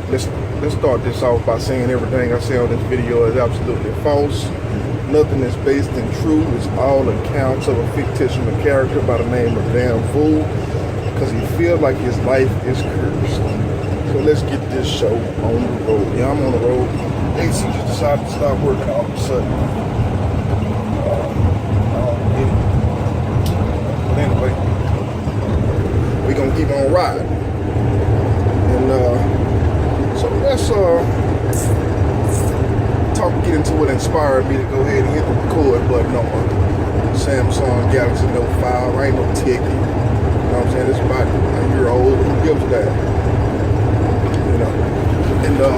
let's start this off by saying everything I say on this video is absolutely false. Nothing is based in truth. It's all accounts of a fictitious character by the name of Damn Fool, because he feels like his life is cursed. So let's get this show on the road. Yeah, I'm on the road. AC just decided to stop working all of a sudden. But anyway, we're gonna keep on riding. And so let's get into what inspired me to go ahead and hit the record button on my Samsung Galaxy Note 5. I ain't no techie. You know what I'm saying? It's about a year old. Who gives a damn? You know.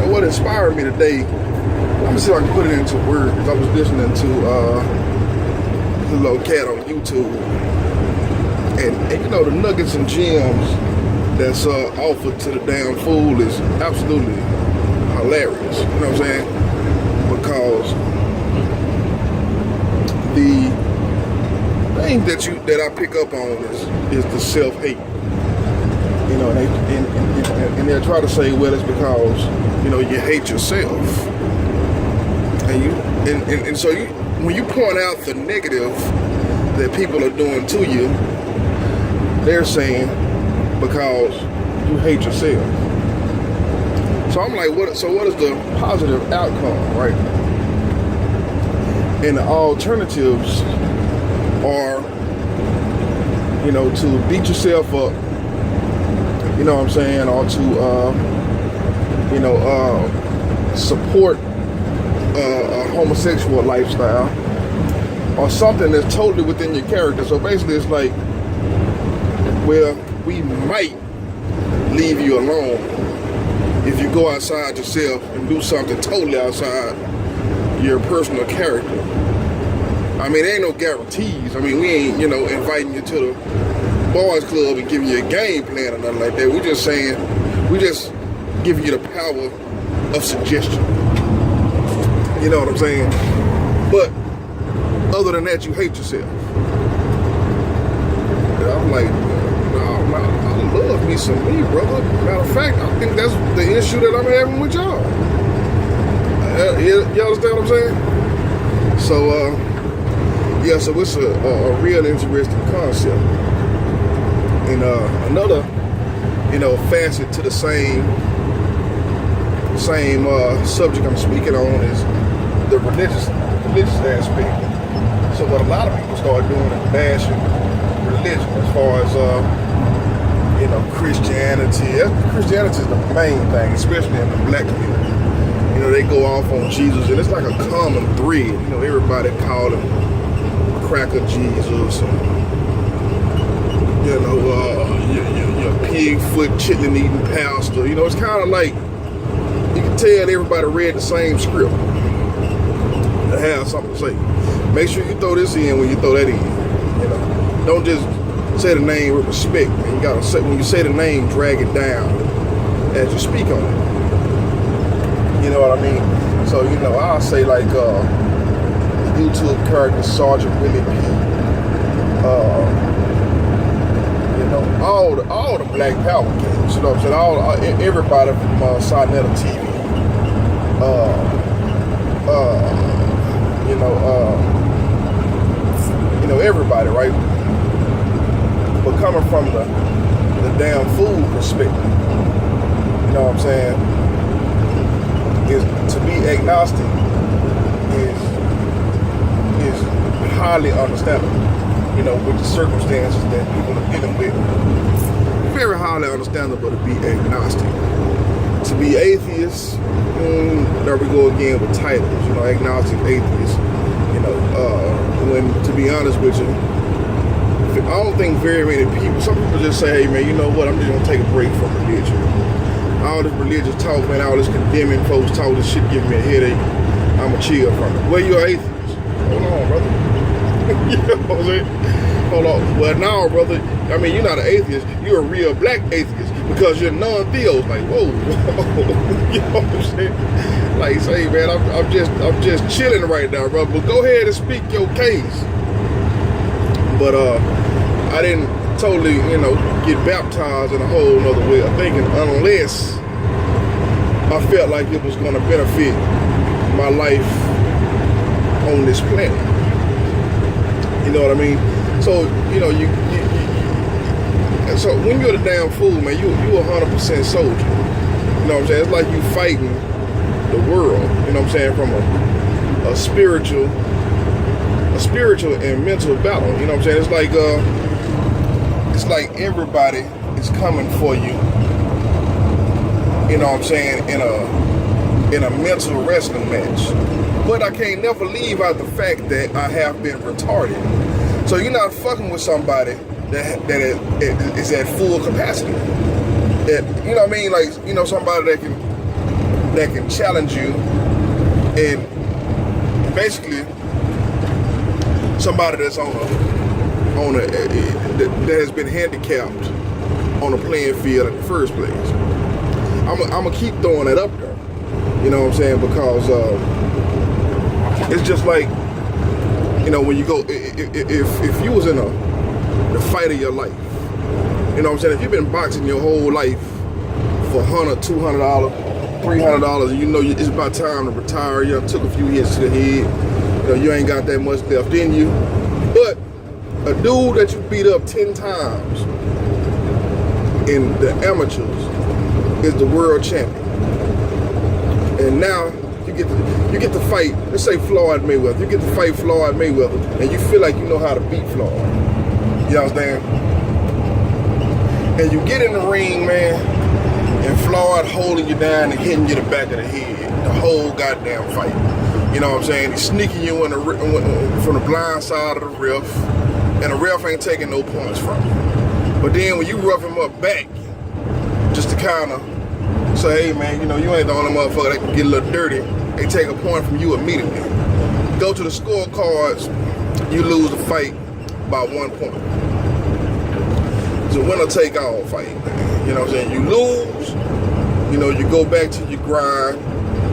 And what inspired me today, I'm gonna see if I can put it into words. I was listening to the little cat on YouTube. And you know, the nuggets and gems that's offered to the damn fool is absolutely hilarious. You know what I'm saying? Because the thing that I pick up on is the self-hate. You know, and they'll try to say, well, it's because, you know, you hate yourself. And so when you point out the negative that people are doing to you, they're saying because you hate yourself. So I'm like, what is the positive outcome, right? And the alternatives are, you know, to beat yourself up, you know what I'm saying, or to, you know, support a homosexual lifestyle, or something that's totally within your character. So basically it's like, well, we might leave you alone if you go outside yourself and do something totally outside your personal character. I mean, there ain't no guarantees. I mean, we ain't, you know, inviting you to the boys club and giving you a game plan or nothing like that. We're just saying, we just giving you the power of suggestion. You know what I'm saying? But other than that, you hate yourself. And I'm like, I love me some me, brother. Matter of fact, I think that's the issue that I'm having with y'all. You understand what I'm saying? So, yeah, so it's a real interesting concept. And another, you know, facet to the same subject I'm speaking on is the religious aspect. So what a lot of people start doing is bashing religion as far as you know, Christianity. Christianity is the main thing, especially in the black community. You know, they go off on Jesus, and it's like a common thread. You know, everybody call him Cracker Jesus, and, you know, your pig foot chitlin eating pastor. You know, it's kind of like you can tell everybody read the same script to have something to say. Make sure you throw this in when you throw that in. You know, don't just say the name with respect. Man. You gotta say, when you say the name, drag it down as you speak on it. You know what I mean? So, you know, I'll say like the YouTube character Sergeant Willie P. You know, all the Black Power games. You know what I'm saying? Everybody from Sonetta TV. You know, everybody, right? But coming from the damn fool perspective, you know what I'm saying, is to be agnostic is highly understandable, you know, with the circumstances that people are dealing with. Very highly understandable to be agnostic. To be atheist, there we go again with titles, you know, agnostic, atheist, you know, when, to be honest with you, I don't think very many people, some people just say, hey man, you know what, I'm just gonna take a break from religion. All this religious talk, man, all this condemning folks talk, this shit giving me a headache, I'ma chill from it. Well, you're an atheist. Hold on, brother. You know what I'm saying? Hold on. Well, no, brother, I mean, you're not an atheist, you're a real black atheist, because you're non-theos. Like, whoa, you know what I'm saying? Like, say, man, I'm just chilling right now, brother, but go ahead and speak your case. But I didn't totally, get baptized in a whole nother way of thinking unless I felt like it was going to benefit my life on this planet. You know what I mean? So, so when you're the damn fool, man, you 100% soldier. You know what I'm saying? It's like you fighting the world, you know what I'm saying, from a spiritual and mental battle. You know what I'm saying? It's like everybody is coming for you. You know what I'm saying, in a mental wrestling match. But I can't never leave out the fact that I have been retarded. So you're not fucking with somebody that is at full capacity. That, you know what I mean? Like, somebody that can challenge you, and basically somebody that's that has been handicapped on the playing field in the first place. I'm gonna keep throwing it up there. You know what I'm saying? Because it's just like, when you go, if you was in the fight of your life, you know what I'm saying? If you've been boxing your whole life for $100, $200, $300, and it's about time to retire, you took a few hits to the head, you ain't got that much left in you. But a dude that you beat up 10 times in the amateurs is the world champion. And now you get to fight, let's say Floyd Mayweather. You get to fight Floyd Mayweather, and you feel like you know how to beat Floyd. You understand? And you get in the ring, man, and Floyd holding you down and hitting you in the back of the head the whole goddamn fight. You know what I'm saying? He's sneaking you from the blind side of the ref, and the ref ain't taking no points from you. But then when you rough him up back, just to kind of say, hey man, you ain't the only motherfucker that can get a little dirty, they take a point from you immediately. Go to the scorecards, you lose the fight by 1 point. It's a winner take all fight, man. You know what I'm saying? You lose, you go back to your grind.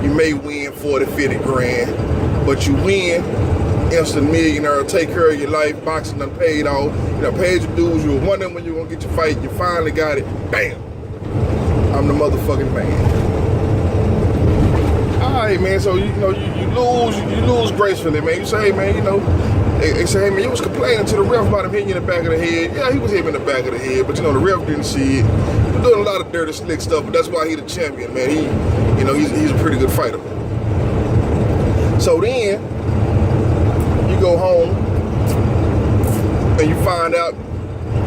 You may win 40, 50 grand, but you win, instant millionaire, take care of your life, boxing done paid off, paid your dues, you were wondering when you were gonna get your fight, you finally got it, bam, I'm the motherfucking man. All right, man, so, you lose gracefully, man. You say, hey, man, they say, hey, man, you was complaining to the ref about him hitting you in the back of the head. Yeah, he was hitting in the back of the head, but, the ref didn't see it. He was doing a lot of dirty, slick stuff, but that's why he's the champion, man. He's a pretty good fighter. So then, you go home, and you find out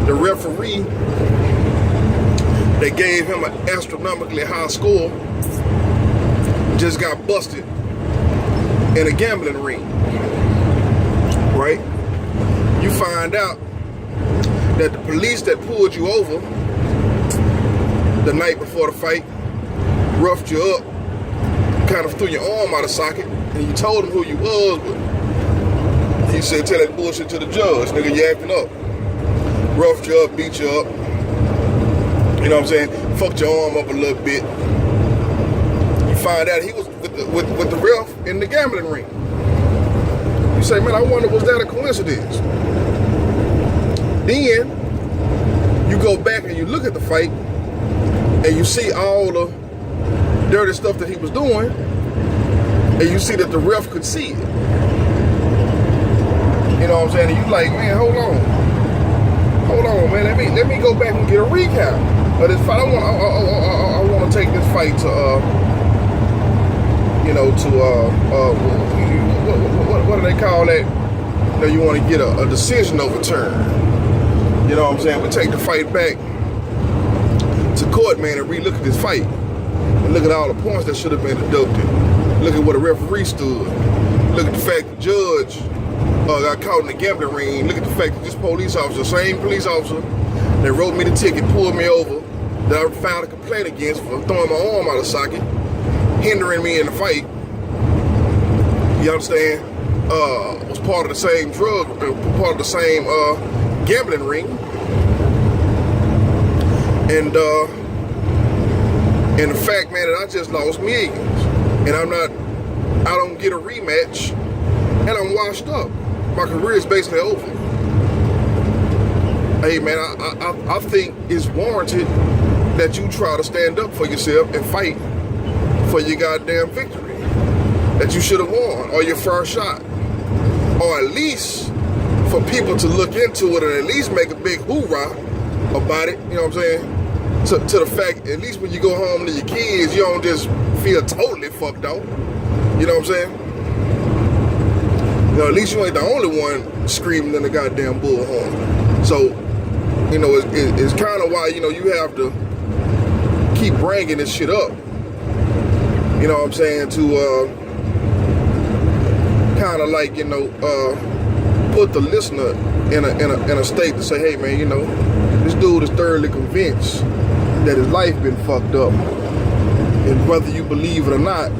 the referee that gave him an astronomically high score just got busted in a gambling ring, right? You find out that the police that pulled you over the night before the fight roughed you up, kind of threw your arm out of socket, and you told him who you was, but he said, tell that bullshit to the judge, nigga, you acting up. Roughed you up, beat you up, you know what I'm saying? Fucked your arm up a little bit. You find out he was with the ref in the gambling ring. You say, man, I wonder, was that a coincidence? Then, you go back and you look at the fight, and you see all the dirty stuff that he was doing, and you see that the ref could see it. You know what I'm saying? And you like, man, hold on, man. Let me go back and get a recap of this fight. I want to take this fight to what do they call that? You want to get a decision overturned. You know what I'm saying? We take the fight back to court, man, and re-look at this fight. And look at all the points that should have been deducted. Look at where the referee stood. Look at the fact the judge got caught in the gambling ring. Look at the fact that this police officer, same police officer that wrote me the ticket, pulled me over, that I filed a complaint against for throwing my arm out of socket, hindering me in the fight. You understand? Was part of the same part of the same gambling ring. And the fact, man, that I just lost millions, and I don't get a rematch, and I'm washed up. My career is basically over. hey man, I think it's warranted that you try to stand up for yourself and fight for your goddamn victory that you should have won, or your first shot, or at least for people to look into it and at least make a big hoorah about it. You know what I'm saying? To the fact, at least when you go home to your kids, you don't just feel totally fucked up. You know what I'm saying? You know, at least you ain't the only one screaming in the goddamn bullhorn. So, you know, it's kind of why, you know, you have to keep bringing this shit up. You know what I'm saying? To kind of like, you know, put the listener in a state to say, hey man, you know, this dude is thoroughly convinced that his life been fucked up, and whether you believe it or not,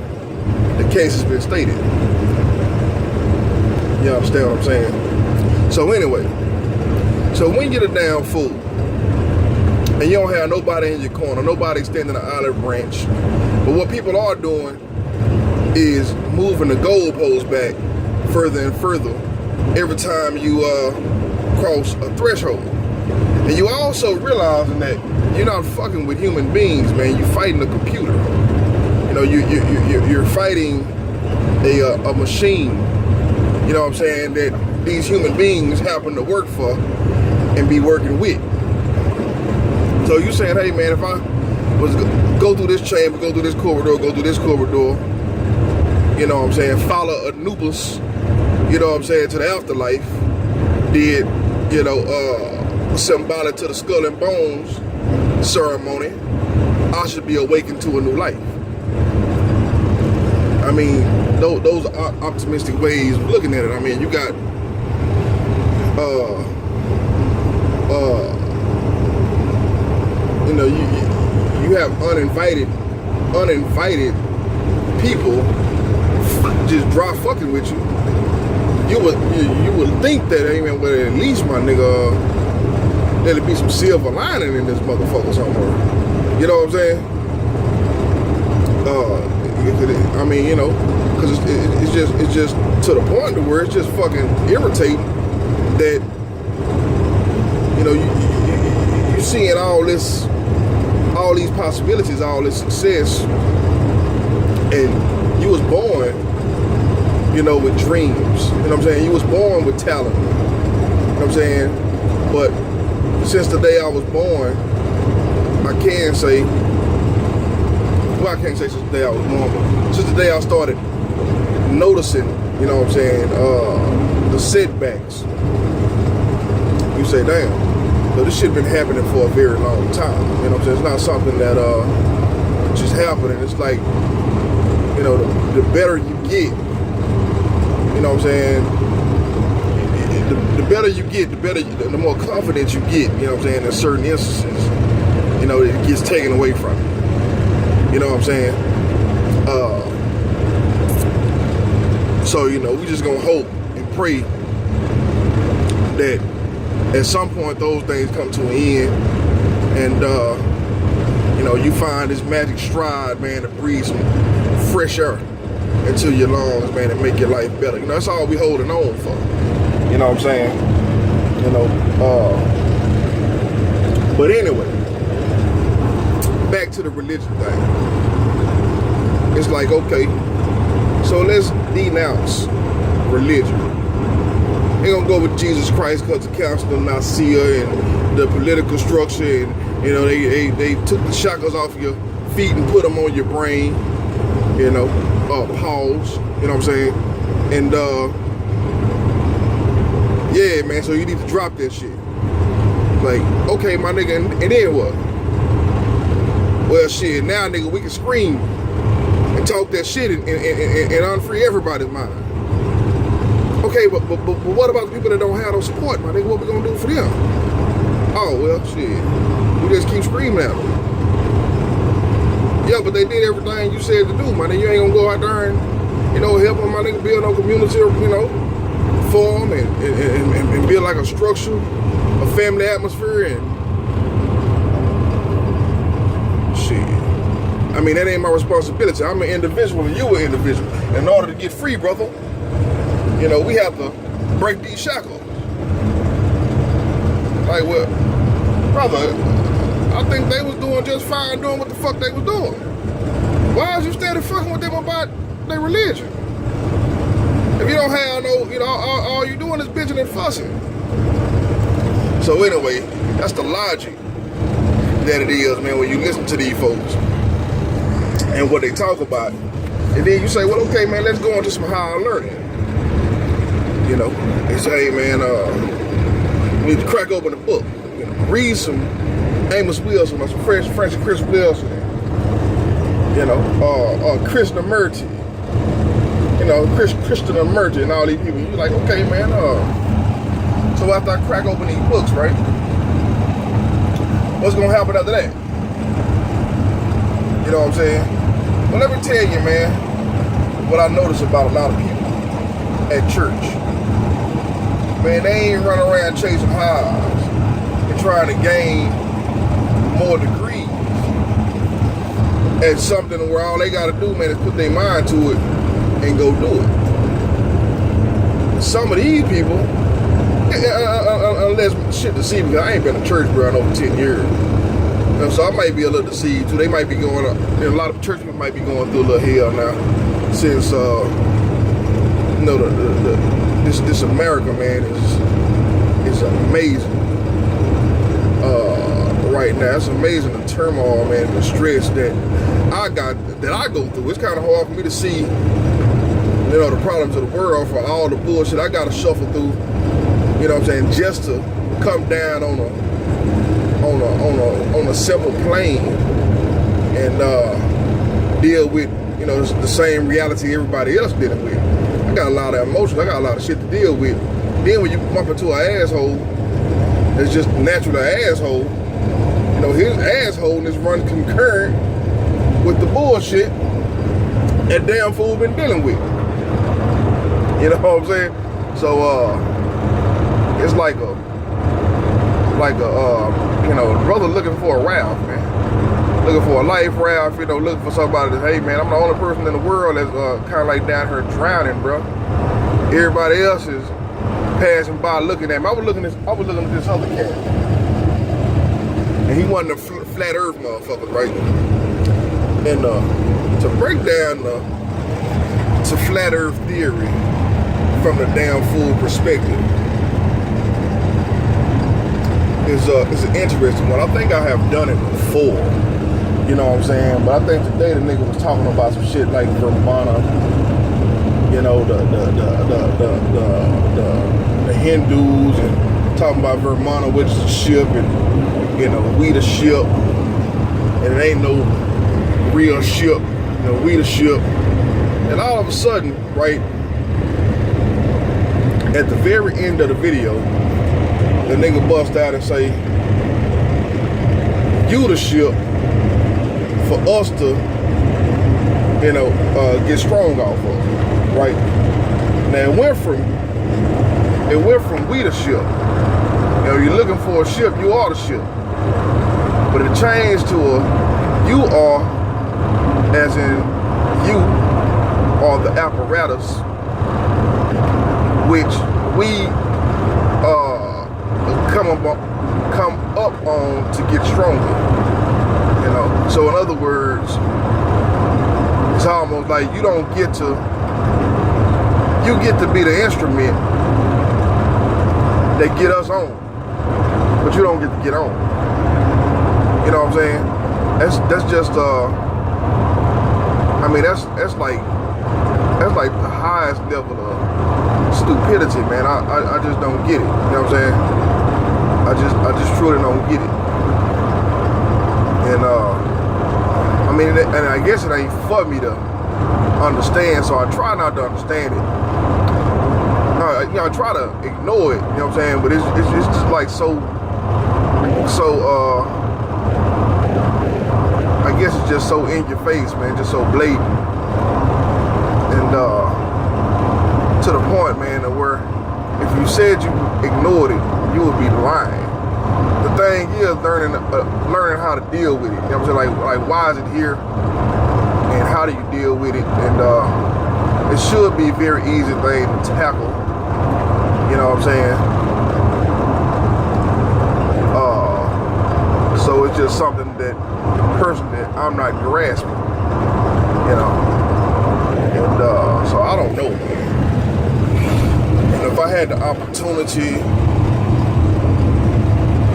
the case has been stated. You understand what I'm saying? So anyway, so when you're the damn fool and you don't have nobody in your corner, nobody extending an olive branch, but what people are doing is moving the goalposts back further and further every time you cross a threshold. And you also realizing that you're not fucking with human beings, man. You're fighting a computer. You know, you're fighting a machine. You know what I'm saying? That these human beings happen to work for and be working with. So you saying, hey man, if I was go through this chamber, go through this corridor, go through this corridor, you know what I'm saying, follow Anubis, you know what I'm saying, to the afterlife, did, you know, symbolic to the skull and bones ceremony, I should be awakened to a new life. I mean, those are optimistic ways of looking at it. I mean, you got you know, you have uninvited people just dry fucking with you. You would think that, hey man, well, at least my nigga, there'll be some silver lining in this motherfucker somewhere. You know what I'm saying? I mean, you know, because it's just to the point to where it's just fucking irritating that, you know, you seeing all these possibilities, all this success, and you was born, you know, with dreams. You know what I'm saying? You was born with talent. You know what I'm saying? But since the day I was born, I can say, well, I can't say since the day I was born, but since the day I started noticing, you know what I'm saying, the setbacks, you say, damn, so this shit been happening for a very long time. You know what I'm saying? It's not something that just happening. It's like, you know, the better you get, you know what I'm saying, the better you get, the more confidence you get, you know what I'm saying, in certain instances, you know, it gets taken away from you. You know what I'm saying? So, you know, we just gonna hope and pray that at some point those things come to an end, and you know, you find this magic stride, man, to breathe some fresh air into your lungs, man, and make your life better. You know, that's all we holding on for. You know what I'm saying? You know, but anyway, back to the religion thing. It's like, okay, so let's denounce religion. They're gonna go with Jesus Christ because the Council of Nicaea and the political structure, and you know, they took the shackles off your feet and put them on your brain. You know, pause. You know what I'm saying? And yeah, man. So you need to drop that shit. Like, okay, my nigga, and then what? Well, shit. Now, nigga, we can scream and talk that shit and unfree everybody's mind. Okay, but what about the people that don't have no support, my nigga? What we gonna do for them? Oh, well, shit. We just keep screaming at them. Yeah, but they did everything you said to do, my nigga. You ain't gonna go out there and, you know, help them, my nigga, build no community, you know, form and build like a structure, a family atmosphere, and shit. I mean, that ain't my responsibility. I'm an individual and you an individual. In order to get free, brother, you know, we have to break these shackles. Like, well, brother, I think they was doing just fine doing what the fuck they was doing. Why is you steady fucking with them about their religion? If you don't have no, you know, all you doing is bitching and fussing. So anyway, that's the logic that it is, man, when you listen to these folks and what they talk about. And then you say, well, okay, man, let's go into some higher learning. You know, they say, hey, man, we need to crack open a book. You know, read some Amos Wilson or some French Chris Wilson. You know, Krishnamurti. You know, Krishnamurti and all these people. You're like, okay, man, so after I crack open these books, right? What's gonna happen after that? You know what I'm saying? Well, let me tell you, man, what I notice about a lot of people at church. Man, they ain't running around chasing highs and trying to gain more degrees at something where all they gotta do, man, is put their mind to it and go do it. Some of these people, unless shit deceived me, I ain't been to church, bro, in over 10 years. You know, so I might be a little deceived too. They might be going up, and a lot of church people might be going through a little hell now, since you know, this America, man, is amazing. Right now, it's amazing the turmoil, man, the stress that I go through. It's kind of hard for me to see, you know, the problems of the world for all the bullshit I gotta shuffle through. You know what I'm saying? Just to come down on a simple plane and deal with, you know, the same reality everybody else dealing with. I got a lot of emotions. I got a lot of shit to deal with. Then when you bump into an asshole that's just naturally an asshole, you know, his assholeness runs concurrent with the bullshit that damn fool been dealing with. You know what I'm saying? So it's like a you know, brother looking for a raft, man. Looking for a life raft, you know, looking for somebody that, hey, man, I'm the only person in the world that's kind of like down here drowning, bro. Everybody else is passing by looking at me. I was looking at this other cat. And he wasn't a flat earth motherfucker, right? And to break down to flat earth theory from the damn fool perspective is an interesting one. I think I have done it before. You know what I'm saying? But I think today the nigga was talking about some shit like Vermana, you know, the Hindus, and talking about Vermana, which is a ship, and, you know, we the ship, and it ain't no real ship, you know, we the ship. And all of a sudden, right, at the very end of the video, the nigga bust out and say, you the ship for us to, you know, get strong off of, right? Now it went from we the ship. You know, you're looking for a ship, you are the ship. But it changed to a you are, as in you are the apparatus which we come up on to get stronger. You know, so in other words, it's almost like you get to be the instrument that get us on, but you don't get to get on. You know what I'm saying? That's just I mean, that's like the highest level of stupidity, man. I just don't get it. You know what I'm saying? I just truly don't get it. And I mean, and I guess it ain't for me to understand, so I try not to understand it. You know, I try to ignore it. You know what I'm saying? But it's just like so. I guess it's just so in your face, man. Just so blatant. And to the point, man, where if you said you ignored it, you would be lying. The thing is learning how to deal with it. You know what I'm saying? Like why is it here? And how do you deal with it? And it should be a very easy thing to tackle. You know what I'm saying? just something that person that I'm not grasping, you know. And so I don't know. And if I had the opportunity,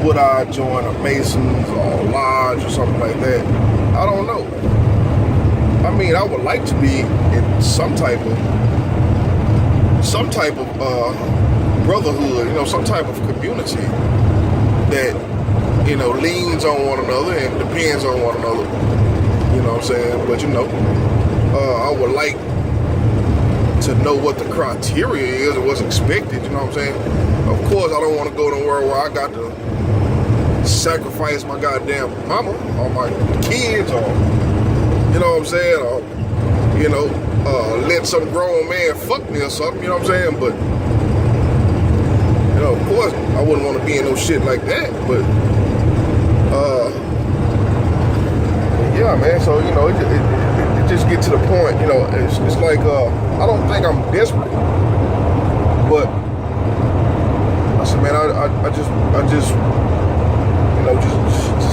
would I join a Masons or a Lodge or something like that? I don't know. I mean, I would like to be in some type of brotherhood, you know, some type of community that, you know, leans on one another and depends on one another. You know what I'm saying? But, you know, I would like to know what the criteria is and what's expected, you know what I'm saying? Of course, I don't want to go nowhere where I got to sacrifice my goddamn mama or my kids or, you know what I'm saying? Or, you know, let some grown man fuck me or something, you know what I'm saying? But, you know, of course, I wouldn't want to be in no shit like that, but, yeah, man, so, you know, it just get to the point, you know, it's like, I don't think I'm desperate, but, I said, man, I just, you know, just